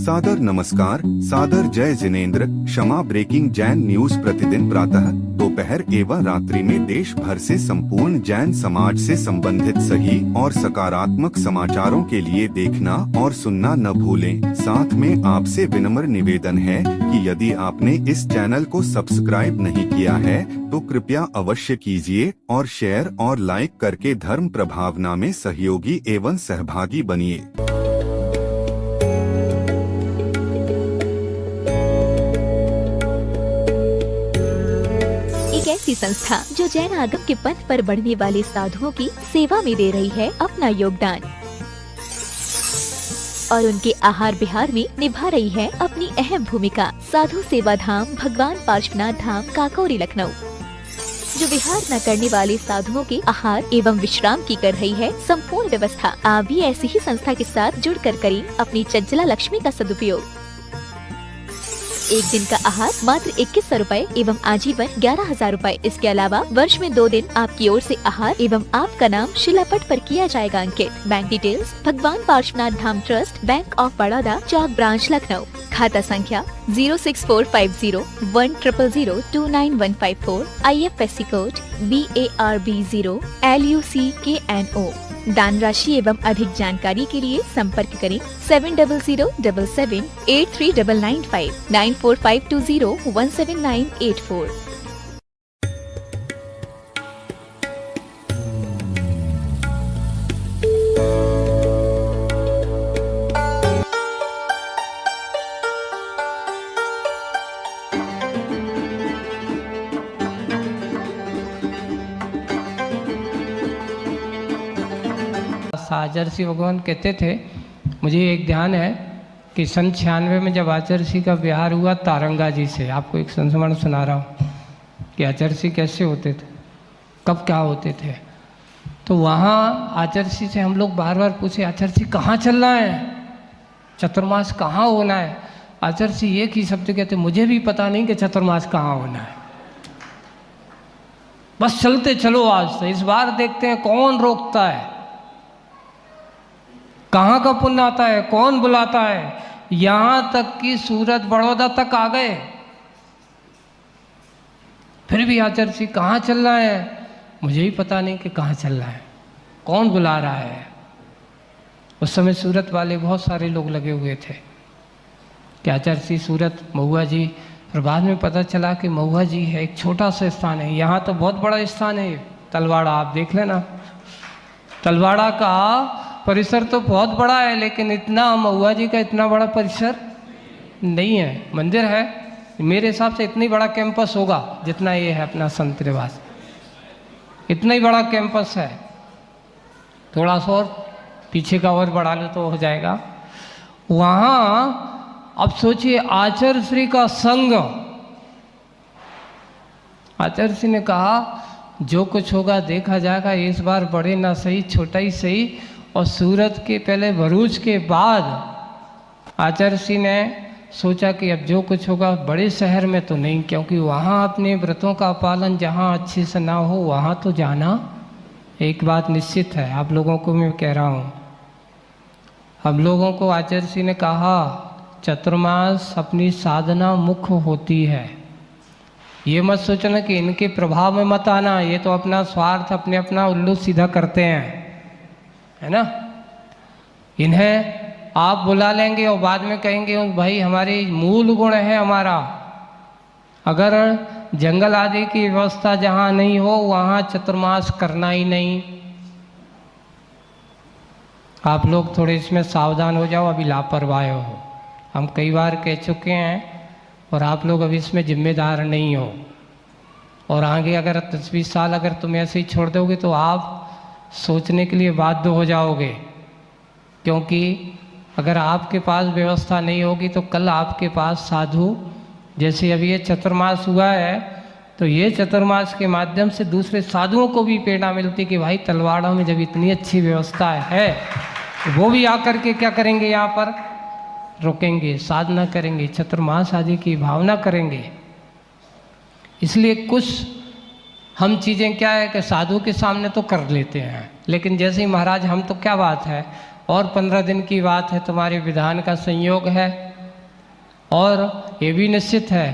सादर नमस्कार, सादर जय जिनेंद्र। क्षमा ब्रेकिंग जैन न्यूज प्रतिदिन प्रातः, दोपहर एवं रात्रि में देश भर से संपूर्ण जैन समाज से संबंधित सही और सकारात्मक समाचारों के लिए देखना और सुनना न भूलें। साथ में आपसे विनम्र निवेदन है कि यदि आपने इस चैनल को सब्सक्राइब नहीं किया है तो कृपया अवश्य कीजिए और शेयर और लाइक करके धर्म प्रभावना में सहयोगी एवं सहभागी बनिए। एक ऐसी संस्था जो जैन आगम के पथ पर बढ़ने वाले साधुओं की सेवा में दे रही है अपना योगदान और उनके आहार विहार में निभा रही है अपनी अहम भूमिका। साधु सेवा धाम भगवान पार्श्वनाथ धाम काकोरी लखनऊ जो विहार न करने वाले साधुओं के आहार एवं विश्राम की कर रही है संपूर्ण व्यवस्था। आप भी ऐसी ही संस्था के साथ जुड़कर करें अपनी चंचला लक्ष्मी का सदुपयोग। एक दिन का आहार मात्र 2100 रूपए एवं आजीवन 11,000 रूपए। इसके अलावा वर्ष में 2 दिन आपकी ओर से आहार एवं आपका नाम शिलापट पर किया जाएगा अंकित। बैंक डिटेल्स भगवान Parshwanath Dham trust, bank of Baroda, Chowk branch Lucknow. खाता संख्या 064501000299154। IFSC code BARB0 LUCKNO। दान राशि एवं अधिक जानकारी के लिए संपर्क करें 7007783995 9452017984। आचर्षि भगवान कहते थे, मुझे एक ध्यान है कि सन 96 में जब आचर्षि का विहार हुआ तारंगा जी से, आपको एक संस्मरण सुना रहा हूँ कि आचर्षि कैसे होते थे, कब क्या होते थे। तो वहाँ आचर्षि से हम लोग बार बार पूछे, आचर्षि कहाँ चलना है, चतुर्मास कहाँ होना है। आचर्षि एक ही शब्द कहते, मुझे भी पता नहीं कि चतुर्मास कहाँ होना है, बस चलते चलो आज से, इस बार देखते हैं कौन रोकता है, कहाँ का पुण्य आता है, कौन बुलाता है। यहाँ तक कि सूरत बड़ौदा तक आ गए, फिर भी आचर्षि कहाँ चल रहा है, मुझे ही पता नहीं कि कहाँ चल रहा है, कौन बुला रहा है। उस समय सूरत वाले बहुत सारे लोग लगे हुए थे कि आचर्षि सूरत महुआ जी, और बाद में पता चला कि महुआ जी है एक छोटा सा स्थान है, यहाँ तो बहुत बड़ा स्थान है तलवाड़ा, आप देख लेना। तलवाड़ा का परिसर तो बहुत बड़ा है, लेकिन इतना महुआ जी का इतना बड़ा परिसर नहीं है। मंदिर है, मेरे हिसाब से इतनी बड़ा कैंपस होगा जितना ये है अपना संत निवास, इतना ही बड़ा कैंपस है। थोड़ा सा और पीछे का और बढ़ा लो तो हो जाएगा। वहाँ अब सोचिए आचर्षि का संग, आचर्षि ने कहा जो कुछ होगा देखा जाएगा, इस बार बड़े ना सही छोटा ही सही। और सूरत के पहले भरूच के बाद आचर्षि ने सोचा कि अब जो कुछ होगा बड़े शहर में तो नहीं, क्योंकि वहाँ अपने व्रतों का पालन जहाँ अच्छे से ना हो वहाँ तो जाना एक बात निश्चित है। आप लोगों को मैं कह रहा हूँ, हम लोगों को आचर्षि ने कहा चतुर्मास अपनी साधना मुख्य होती है, ये मत सोचना कि इनके प्रभाव में मत आना, ये तो अपना स्वार्थ अपने अपना उल्लू सीधा करते हैं, है ना। इन्हें आप बुला लेंगे और बाद में कहेंगे भाई हमारे मूल गुण है हमारा, अगर जंगल आदि की व्यवस्था जहाँ नहीं हो वहाँ चतुर्मास करना ही नहीं। आप लोग थोड़े इसमें सावधान हो जाओ, अभी लापरवाह हो, हम कई बार कह चुके हैं और आप लोग अभी इसमें जिम्मेदार नहीं हो। और आगे अगर 10-20 साल अगर तुम ऐसे ही छोड़ दोगे तो आप सोचने के लिए बाध्य हो जाओगे, क्योंकि अगर आपके पास व्यवस्था नहीं होगी तो कल आपके पास साधु, जैसे अभी ये चतुर्मास हुआ है तो ये चतुर्मास के माध्यम से दूसरे साधुओं को भी प्रेरणा मिलती कि भाई तलवाड़ा में जब इतनी अच्छी व्यवस्था है तो वो भी आकर के क्या करेंगे, यहाँ पर रुकेंगे, साधना करेंगे, चतुर्मास आदि की भावना करेंगे। इसलिए कुछ हम चीज़ें क्या है कि साधु के सामने तो कर लेते हैं, लेकिन जैसे ही महाराज हम तो क्या बात है और 15 दिन की बात है, तुम्हारे विधान का संयोग है, और ये भी निश्चित है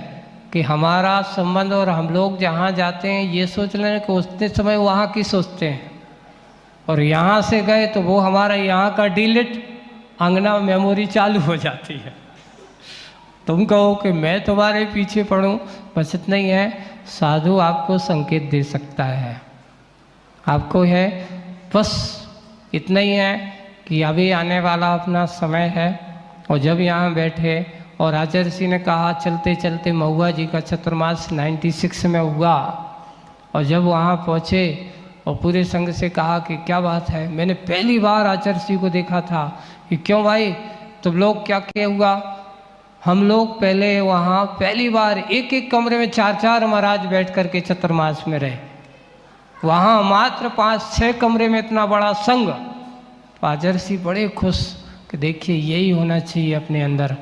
कि हमारा संबंध और हम लोग जहाँ जाते हैं ये सोच लें कि उतने समय वहाँ की सोचते हैं, और यहाँ से गए तो वो हमारा यहाँ का डिलीट अंगना मेमोरी चालू हो जाती है। तुम कहो कि मैं तुम्हारे पीछे पढ़ूं, बस इतना ही है। साधु आपको संकेत दे सकता है, आपको है बस इतना ही है कि अभी आने वाला अपना समय है। और जब यहाँ बैठे और आचार्य जी ने कहा चलते चलते महुआ जी का चतुर्मास 96 में हुआ, और जब वहाँ पहुँचे और पूरे संघ से कहा कि क्या बात है, मैंने पहली बार आचार्य जी को देखा था कि क्यों भाई तुम लोग क्या हुआ। हम लोग पहले वहाँ पहली बार एक एक कमरे में 4-4 महाराज बैठ कर के चतुर्मास में रहे, वहाँ मात्र 5-6 कमरे में इतना बड़ा संघ। आचार्य जी बड़े खुश कि देखिए यही होना चाहिए अपने अंदर,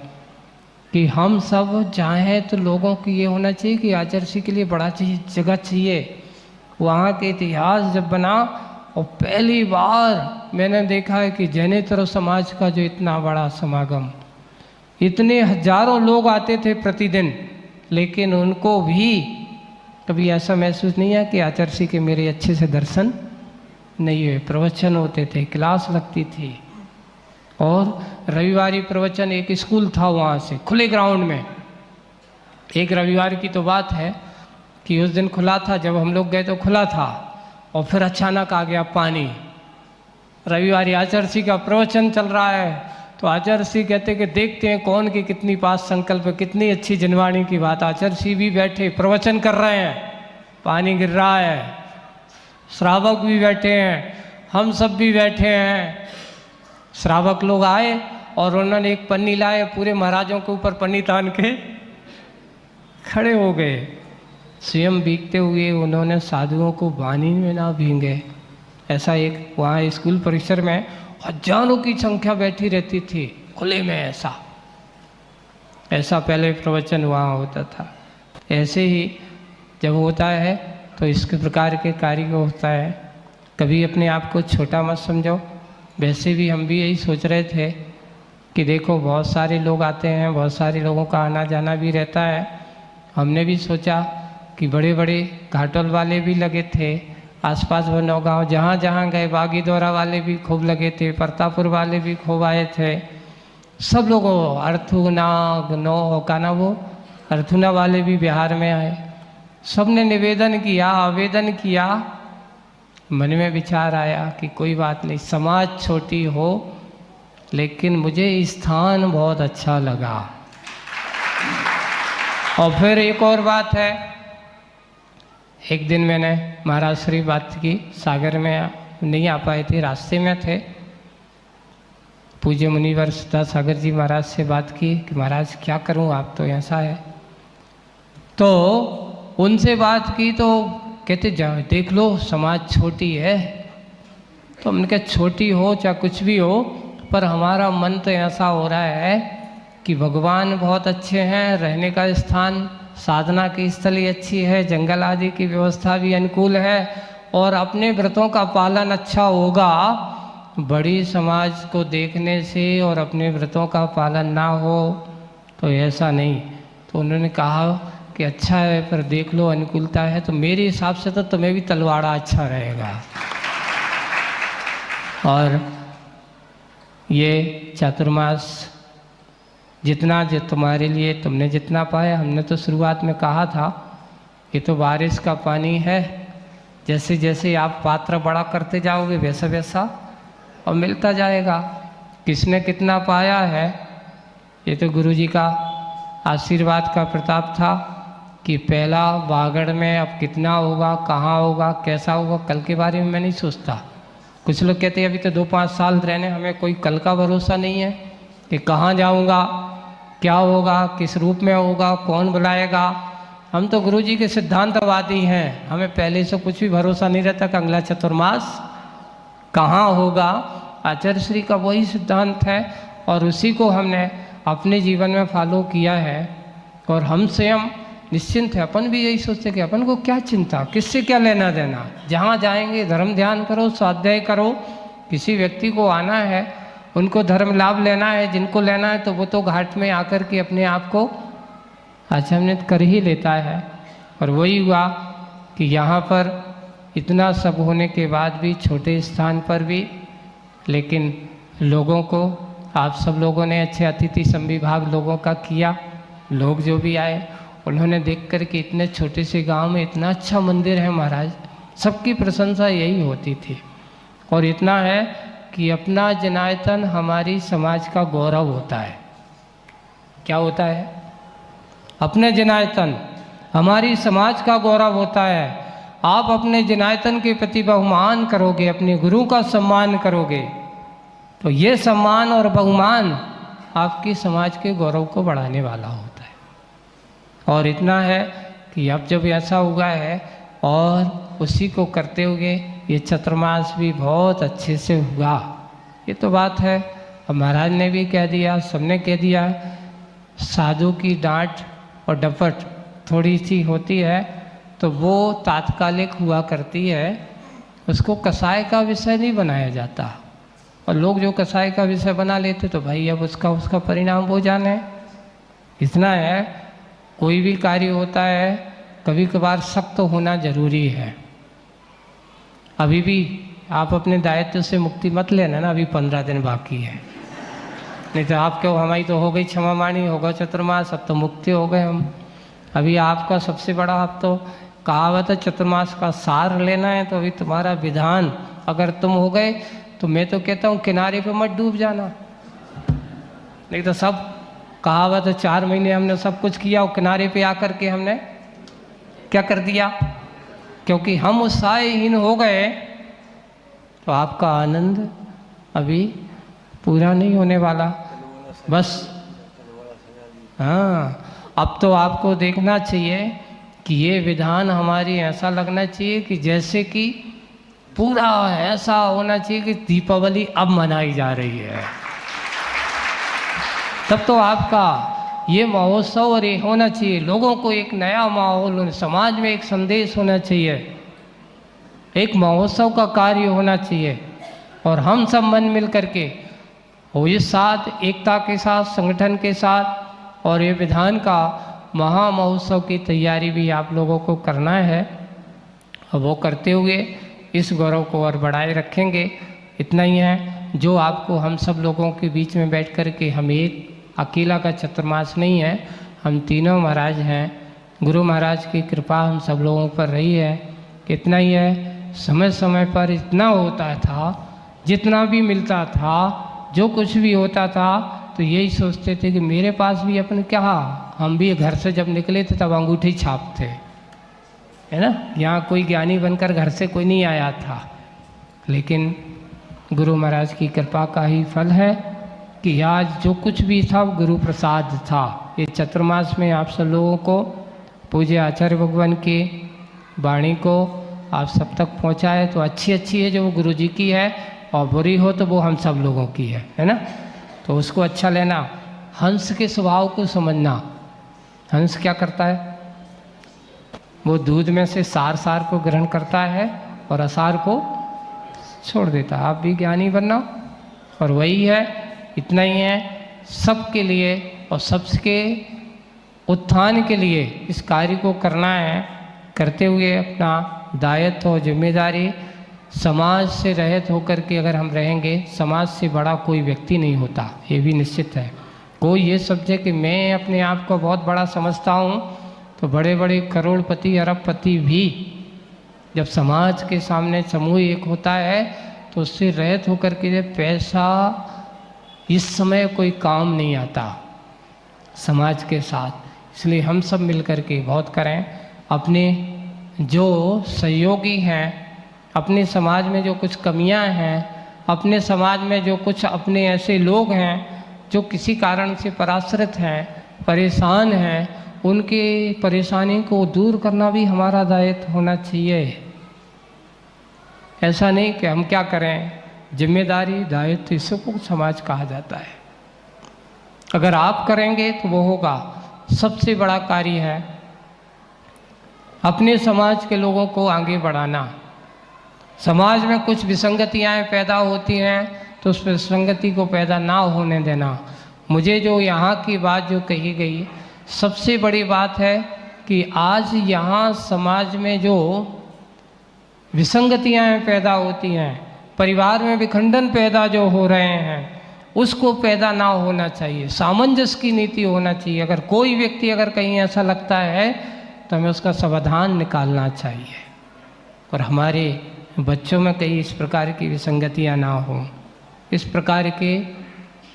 कि हम सब चाहें तो लोगों को ये होना चाहिए कि आचार्य जी के लिए बड़ा जगह चाहिए। वहाँ के इतिहास जब बना और पहली बार मैंने देखा है कि जैनेतर समाज का जो इतना बड़ा समागम, इतने हजारों लोग आते थे प्रतिदिन, लेकिन उनको भी कभी ऐसा महसूस नहीं है कि आचार्य जी के मेरे अच्छे से दर्शन नहीं हुए। प्रवचन होते थे, क्लास लगती थी, और रविवारी प्रवचन, एक स्कूल था वहाँ से खुले ग्राउंड में। एक रविवार की तो बात है कि उस दिन खुला था, जब हम लोग गए तो खुला था, और फिर अचानक आ गया पानी। रविवारी आचार्य जी का प्रवचन चल रहा है, तो आचार्य जी कहते कि देखते हैं कौन की कितनी पास संकल्प, कितनी अच्छी जनवाणी की बात। आचार्य जी भी बैठे प्रवचन कर रहे हैं, पानी गिर रहा है, श्रावक भी बैठे हैं, हम सब भी बैठे हैं। श्रावक लोग आए और उन्होंने एक पन्नी लाए, पूरे महाराजों के ऊपर पन्नी तान के खड़े हो गए। स्वयं भीगते हुए उन्होंने साधुओं को पानी में ना भींगे। ऐसा एक वहाँ स्कूल परिसर में हजारों की संख्या बैठी रहती थी खुले में, ऐसा पहले प्रवचन वहाँ होता था। ऐसे ही जब होता है तो इस प्रकार के कार्य होता है। कभी अपने आप को छोटा मत समझो। वैसे भी हम भी यही सोच रहे थे कि देखो बहुत सारे लोग आते हैं, बहुत सारे लोगों का आना जाना भी रहता है। हमने भी सोचा कि बड़े बड़े घाटोल वाले भी लगे थे, आसपास वो नौगांव जहाँ जहाँ गए, बागी दौरा वाले भी खूब लगे थे, परतापुर वाले भी खूब आए थे। सब लोगों, अर्थुना नो काना वो अर्थुना वाले भी बिहार में आए। सब ने निवेदन किया, आवेदन किया। मन में विचार आया कि कोई बात नहीं, समाज छोटी हो लेकिन मुझे स्थान बहुत अच्छा लगा। और फिर एक और बात है, एक दिन मैंने महाराज श्री बात की, सागर में नहीं आ पाए थे, रास्ते में थे। पूज्य मुनिवर सदा सागर जी महाराज से बात की कि महाराज क्या करूं, आप तो ऐसा है। तो उनसे बात की तो कहते जाओ देख लो समाज छोटी है। तो हमने कहा छोटी हो चाहे कुछ भी हो, पर हमारा मन तो ऐसा हो रहा है कि भगवान बहुत अच्छे हैं, रहने का स्थान, साधना की स्थली अच्छी है, जंगल आदि की व्यवस्था भी अनुकूल है, और अपने व्रतों का पालन अच्छा होगा। बड़ी समाज को देखने से और अपने व्रतों का पालन ना हो तो ऐसा नहीं। तो उन्होंने कहा कि अच्छा है, पर देख लो अनुकूलता है तो मेरे हिसाब से तो तुम्हें भी तलवाड़ा अच्छा रहेगा। और ये चातुर्मास जितना जो तुम्हारे लिए तुमने जितना पाया, हमने तो शुरुआत में कहा था ये तो बारिश का पानी है, जैसे जैसे आप पात्र बड़ा करते जाओगे वैसा वैसा और मिलता जाएगा। किसने कितना पाया है ये तो गुरु जी का आशीर्वाद का प्रताप था कि पहला बागड़ में अब कितना होगा, कहाँ होगा, कैसा होगा, कल के बारे में मैं नहीं सोचता। कुछ लोग कहते हैं अभी तो 2-5 साल रहने, हमें कोई कल का भरोसा नहीं है कि कहाँ जाऊँगा, क्या होगा, किस रूप में होगा, कौन बुलाएगा। हम तो गुरु जी के सिद्धांतवादी हैं, हमें पहले से कुछ भी भरोसा नहीं रहता कि अगला चतुर्मास कहाँ होगा। आचार्य श्री का वही सिद्धांत है और उसी को हमने अपने जीवन में फॉलो किया है। और हम स्वयं निश्चिंत है, अपन भी यही सोचते कि अपन को क्या चिंता, किससे क्या लेना देना। जहाँ जाएंगे धर्म ध्यान करो, स्वाध्याय करो। किसी व्यक्ति को आना है उनको धर्म लाभ लेना है, जिनको लेना है तो वो तो घाट में आकर के अपने आप को आचमनित कर ही लेता है। और वही हुआ कि यहाँ पर इतना सब होने के बाद भी, छोटे स्थान पर भी, लेकिन लोगों को, आप सब लोगों ने अच्छे अतिथि संविभाग लोगों का किया। लोग जो भी आए उन्होंने देख कर के इतने छोटे से गांव में इतना अच्छा मंदिर है महाराज, सबकी प्रशंसा यही होती थी। और इतना है कि अपना जनायतन हमारी समाज का गौरव होता है। क्या होता है? अपने जनायतन हमारी समाज का गौरव होता है। आप अपने जनायतन के प्रति बहुमान करोगे, अपने गुरु का सम्मान करोगे, तो ये सम्मान और बहुमान आपकी समाज के गौरव को बढ़ाने वाला होता है। और इतना है कि अब जब ऐसा हुआ है और उसी को करते हुए ये चतुर्मास भी बहुत अच्छे से हुआ, ये तो बात है। अब महाराज ने भी कह दिया, सबने कह दिया, साधु की डांट और डपट थोड़ी सी होती है तो वो तात्कालिक हुआ करती है, उसको कसाय का विषय नहीं बनाया जाता। और लोग जो कसाय का विषय बना लेते तो भाई अब उसका परिणाम वो जाने। इतना है, कोई भी कार्य होता है कभी कभार सख्त होना जरूरी है। अभी भी आप अपने दायित्व से मुक्ति मत लेना ना, अभी 15 दिन बाकी है, नहीं तो आप क्यों, हमारी तो हो गई क्षमा माणी, होगा चतुर्मास, अब तो मुक्ति हो गए हम। अभी आपका सबसे बड़ा, आप तो कहावत है चतुर्मास का सार लेना है, तो अभी तुम्हारा विधान अगर तुम हो गए तो मैं तो कहता हूँ किनारे पे मत डूब जाना। नहीं तो सब कहावत है 4 महीने हमने सब कुछ किया और किनारे पे आकर के हमने क्या कर दिया? क्योंकि हम उत्साहहीन हो गए तो आपका आनंद अभी पूरा नहीं होने वाला। बस हाँ, अब तो आपको देखना चाहिए कि ये विधान हमारी ऐसा लगना चाहिए कि जैसे कि पूरा ऐसा होना चाहिए कि दीपावली अब मनाई जा रही है। तब तो आपका ये महोत्सव और ये होना चाहिए, लोगों को एक नया माहौल, समाज में एक संदेश होना चाहिए, एक महोत्सव का कार्य होना चाहिए। और हम सब मन मिल करके और इस साथ एकता के साथ, संगठन के साथ, और ये विधान का महा महोत्सव की तैयारी भी आप लोगों को करना है। और वो करते हुए इस गौरव को और बढ़ाए रखेंगे। इतना ही है जो आपको हम सब लोगों के बीच में बैठ कर के, हम एक अकेला का चतुर्मास नहीं है, हम तीनों महाराज हैं, गुरु महाराज की कृपा हम सब लोगों पर रही है। इतना ही है, समय समय पर इतना होता था, जितना भी मिलता था, जो कुछ भी होता था, तो यही सोचते थे कि मेरे पास भी अपन क्या, हम भी घर से जब निकले थे तब अंगूठी छाप थे, है ना। यहाँ कोई ज्ञानी बनकर घर से कोई नहीं आया था, लेकिन गुरु महाराज की कृपा का ही फल है कि आज जो कुछ भी था वो गुरु प्रसाद था। ये चतुर्मास में आप सब लोगों को पूज्य आचार्य भगवान की वाणी को आप सब तक पहुँचाए तो अच्छी है, जो वो गुरु जी की है, और बुरी हो तो वो हम सब लोगों की है ना। तो उसको अच्छा लेना, हंस के स्वभाव को समझना। हंस क्या करता है? वो दूध में से सार को ग्रहण करता है और असार को छोड़ देता है। आप भी ज्ञानी बनना, और वही है, इतना ही है, सबके लिए और सबके उत्थान के लिए इस कार्य को करना है। करते हुए अपना दायित्व और जिम्मेदारी, समाज से रहित होकर के अगर हम रहेंगे, समाज से बड़ा कोई व्यक्ति नहीं होता, ये भी निश्चित है। कोई ये समझे कि मैं अपने आप को बहुत बड़ा समझता हूँ, तो बड़े बड़े करोड़पति अरबपति भी जब समाज के सामने समूह एक होता है तो उससे रहित होकर के पैसा इस समय कोई काम नहीं आता समाज के साथ। इसलिए हम सब मिलकर के बहुत करें। अपने जो सहयोगी हैं, अपने समाज में जो कुछ कमियां हैं, अपने समाज में जो कुछ अपने ऐसे लोग हैं जो किसी कारण से पराश्रित हैं, परेशान हैं, उनकी परेशानी को दूर करना भी हमारा दायित्व होना चाहिए। ऐसा नहीं कि हम क्या करें, जिम्मेदारी, दायित्व, इसको समाज कहा जाता है। अगर आप करेंगे तो वो होगा। सबसे बड़ा कार्य है अपने समाज के लोगों को आगे बढ़ाना। समाज में कुछ विसंगतियाँ पैदा होती हैं, तो उस विसंगति को पैदा ना होने देना। मुझे जो यहाँ की बात जो कही गई, सबसे बड़ी बात है कि आज यहाँ समाज में जो विसंगतियाँ पैदा होती हैं, परिवार में विखंडन पैदा जो हो रहे हैं, उसको पैदा ना होना चाहिए। सामंजस्य की नीति होना चाहिए। अगर कोई व्यक्ति अगर कहीं ऐसा लगता है तो हमें उसका समाधान निकालना चाहिए और हमारे बच्चों में कहीं इस प्रकार की विसंगतियाँ ना हो। इस प्रकार के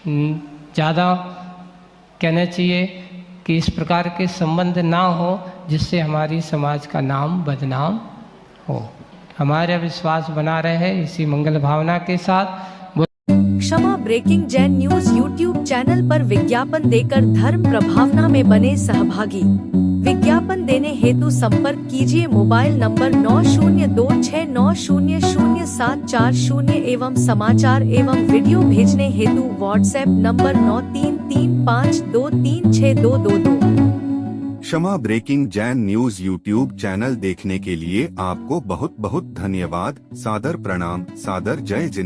ज़्यादा कहना चाहिए कि इस प्रकार के संबंध ना हो जिससे हमारी समाज का नाम बदनाम हो। हमारा विश्वास बना रहे इसी मंगल भावना के साथ। Kshama breaking Jain news YouTube channel पर विज्ञापन देकर धर्म प्रभावना में बने सहभागी। विज्ञापन देने हेतु संपर्क कीजिए मोबाइल नंबर 9026900740 एवं समाचार एवं वीडियो भेजने हेतु WhatsApp number 9335236222। Kshama breaking Jain news YouTube channel देखने के लिए आपको बहुत बहुत धन्यवाद। सादर प्रणाम। सादर जय जिनेंद्र।